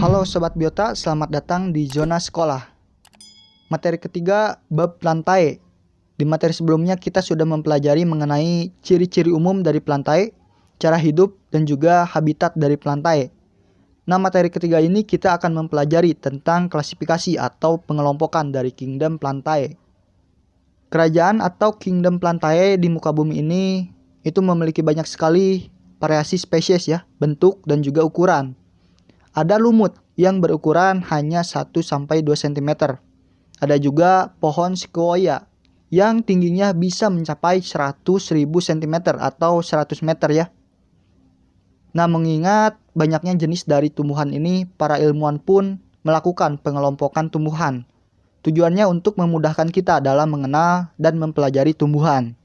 Halo Sobat Biota, selamat datang di Zona Sekolah. Materi ketiga, bab plantae. Di materi sebelumnya kita sudah mempelajari mengenai ciri-ciri umum dari plantae, cara hidup, dan juga habitat dari plantae. Nah, materi ketiga ini kita akan mempelajari tentang klasifikasi atau pengelompokan dari kingdom plantae. Kerajaan atau kingdom plantae di muka bumi ini itu memiliki banyak sekali variasi spesies ya, bentuk dan juga ukuran. Ada lumut yang berukuran hanya 1-2 cm. Ada juga pohon sequoia yang tingginya bisa mencapai 100.000 cm atau 100 meter ya. Nah, mengingat banyaknya jenis dari tumbuhan ini, para ilmuwan pun melakukan pengelompokan tumbuhan. Tujuannya untuk memudahkan kita dalam mengenal dan mempelajari tumbuhan.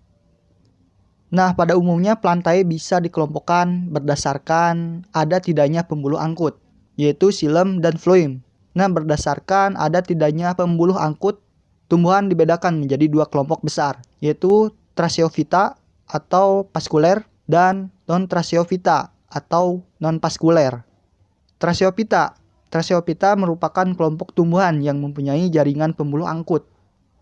Nah, pada umumnya plantae bisa dikelompokkan berdasarkan ada tidaknya pembuluh angkut, yaitu xilem dan phloem. Nah, berdasarkan ada tidaknya pembuluh angkut, tumbuhan dibedakan menjadi dua kelompok besar, yaitu Trachyophyta atau paskuler dan non-Trachyophyta atau non-paskuler. Trachyophyta merupakan kelompok tumbuhan yang mempunyai jaringan pembuluh angkut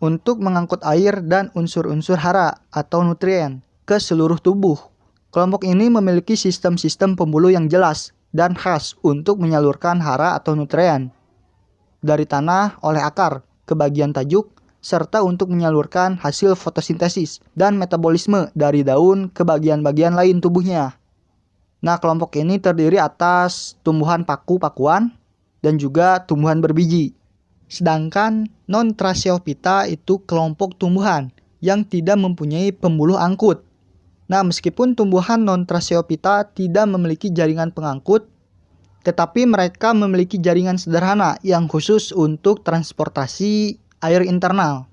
untuk mengangkut air dan unsur-unsur hara atau nutrien ke seluruh tubuh. Kelompok ini memiliki sistem-sistem pembuluh yang jelas dan khas untuk menyalurkan hara atau nutrien dari tanah oleh akar ke bagian tajuk, serta untuk menyalurkan hasil fotosintesis dan metabolisme dari daun ke bagian-bagian lain tubuhnya. Nah, kelompok ini terdiri atas tumbuhan paku-pakuan dan juga tumbuhan berbiji. Sedangkan non-Trachyophyta itu kelompok tumbuhan yang tidak mempunyai pembuluh angkut. Nah, meskipun tumbuhan non-Trachyophyta tidak memiliki jaringan pengangkut, tetapi mereka memiliki jaringan sederhana yang khusus untuk transportasi air internal.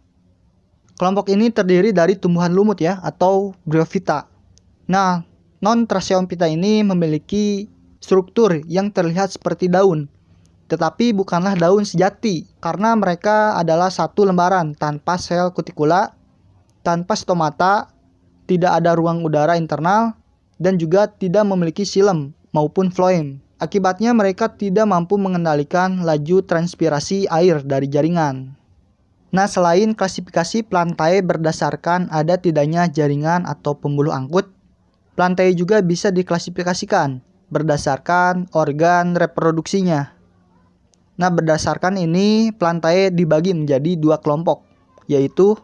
Kelompok ini terdiri dari tumbuhan lumut ya, atau bryophyta. Nah, non-Trachyophyta ini memiliki struktur yang terlihat seperti daun, tetapi bukanlah daun sejati karena mereka adalah satu lembaran tanpa sel kutikula, tanpa stomata, tidak ada ruang udara internal, dan juga tidak memiliki xilem maupun phloem. Akibatnya mereka tidak mampu mengendalikan laju transpirasi air dari jaringan. Nah, selain klasifikasi plantae berdasarkan ada tidaknya jaringan atau pembuluh angkut, plantae juga bisa diklasifikasikan berdasarkan organ reproduksinya. Nah, berdasarkan ini plantae dibagi menjadi dua kelompok, yaitu.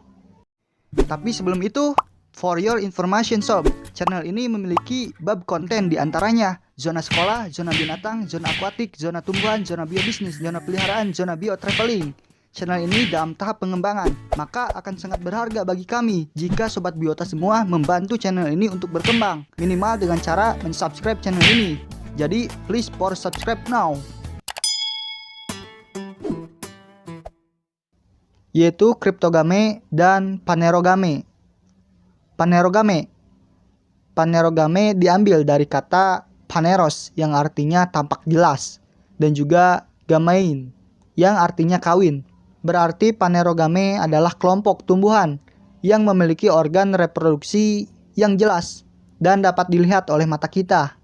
Tapi sebelum itu, for your information sob, channel ini memiliki bab konten diantaranya zona sekolah, zona binatang, zona akuatik, zona tumbuhan, zona biobisnis, zona peliharaan, zona biotraveling. Channel ini dalam tahap pengembangan, maka akan sangat berharga bagi kami jika Sobat Biota semua membantu channel ini untuk berkembang, minimal dengan cara mensubscribe channel ini. Jadi, please for subscribe now. Yaitu Cryptogame dan Phanerogame. Phanerogame diambil dari kata phaneros yang artinya tampak jelas, dan juga gamein yang artinya kawin. Berarti Phanerogame adalah kelompok tumbuhan yang memiliki organ reproduksi yang jelas dan dapat dilihat oleh mata kita,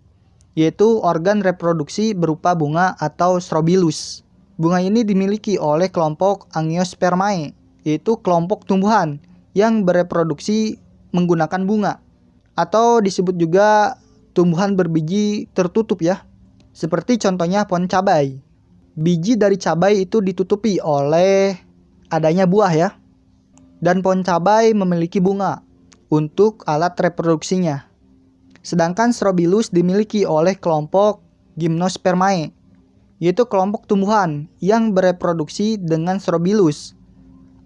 yaitu organ reproduksi berupa bunga atau strobilus. Bunga ini dimiliki oleh kelompok Angiospermae, yaitu kelompok tumbuhan yang bereproduksi menggunakan bunga, atau disebut juga tumbuhan berbiji tertutup ya, seperti contohnya pohon cabai. Biji dari cabai itu ditutupi oleh adanya buah ya, dan pohon cabai memiliki bunga untuk alat reproduksinya. Sedangkan strobilus dimiliki oleh kelompok Gymnospermae, yaitu kelompok tumbuhan yang bereproduksi dengan strobilus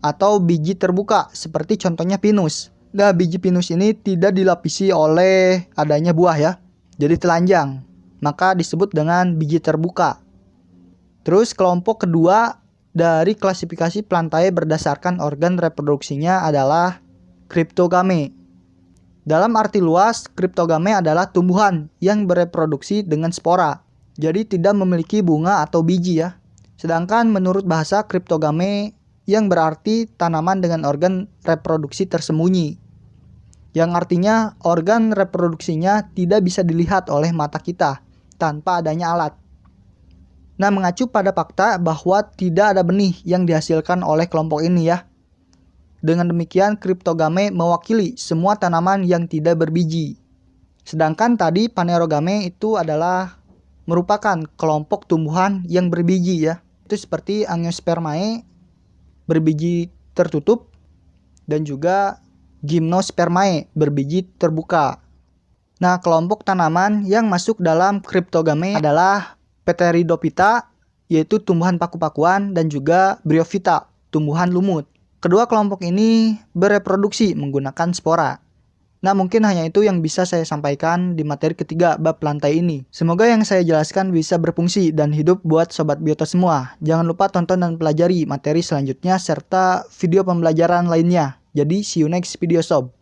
atau biji terbuka, seperti contohnya pinus. Nah, biji pinus ini tidak dilapisi oleh adanya buah ya, jadi telanjang, maka disebut dengan biji terbuka. Terus kelompok kedua dari klasifikasi plantae berdasarkan organ reproduksinya adalah Cryptogame. Dalam arti luas, Cryptogame adalah tumbuhan yang bereproduksi dengan spora, jadi tidak memiliki bunga atau biji ya. Sedangkan menurut bahasa Cryptogame yang berarti tanaman dengan organ reproduksi tersembunyi, yang artinya organ reproduksinya tidak bisa dilihat oleh mata kita tanpa adanya alat. Nah, mengacu pada fakta bahwa tidak ada benih yang dihasilkan oleh kelompok ini ya. Dengan demikian, Cryptogame mewakili semua tanaman yang tidak berbiji. Sedangkan tadi Phanerogame itu adalah merupakan kelompok tumbuhan yang berbiji ya. Itu seperti Angiospermae berbiji tertutup dan juga Gymnospermae berbiji terbuka. Nah, kelompok tanaman yang masuk dalam Cryptogame adalah Pteridophyta, yaitu tumbuhan paku-pakuan, dan juga Bryophyta, tumbuhan lumut. Kedua kelompok ini bereproduksi menggunakan spora. Nah, mungkin hanya itu yang bisa saya sampaikan di materi ketiga bab lantai ini. Semoga yang saya jelaskan bisa berfungsi dan hidup buat Sobat Bioto semua. Jangan lupa tonton dan pelajari materi selanjutnya serta video pembelajaran lainnya. Jadi, see you next video sob.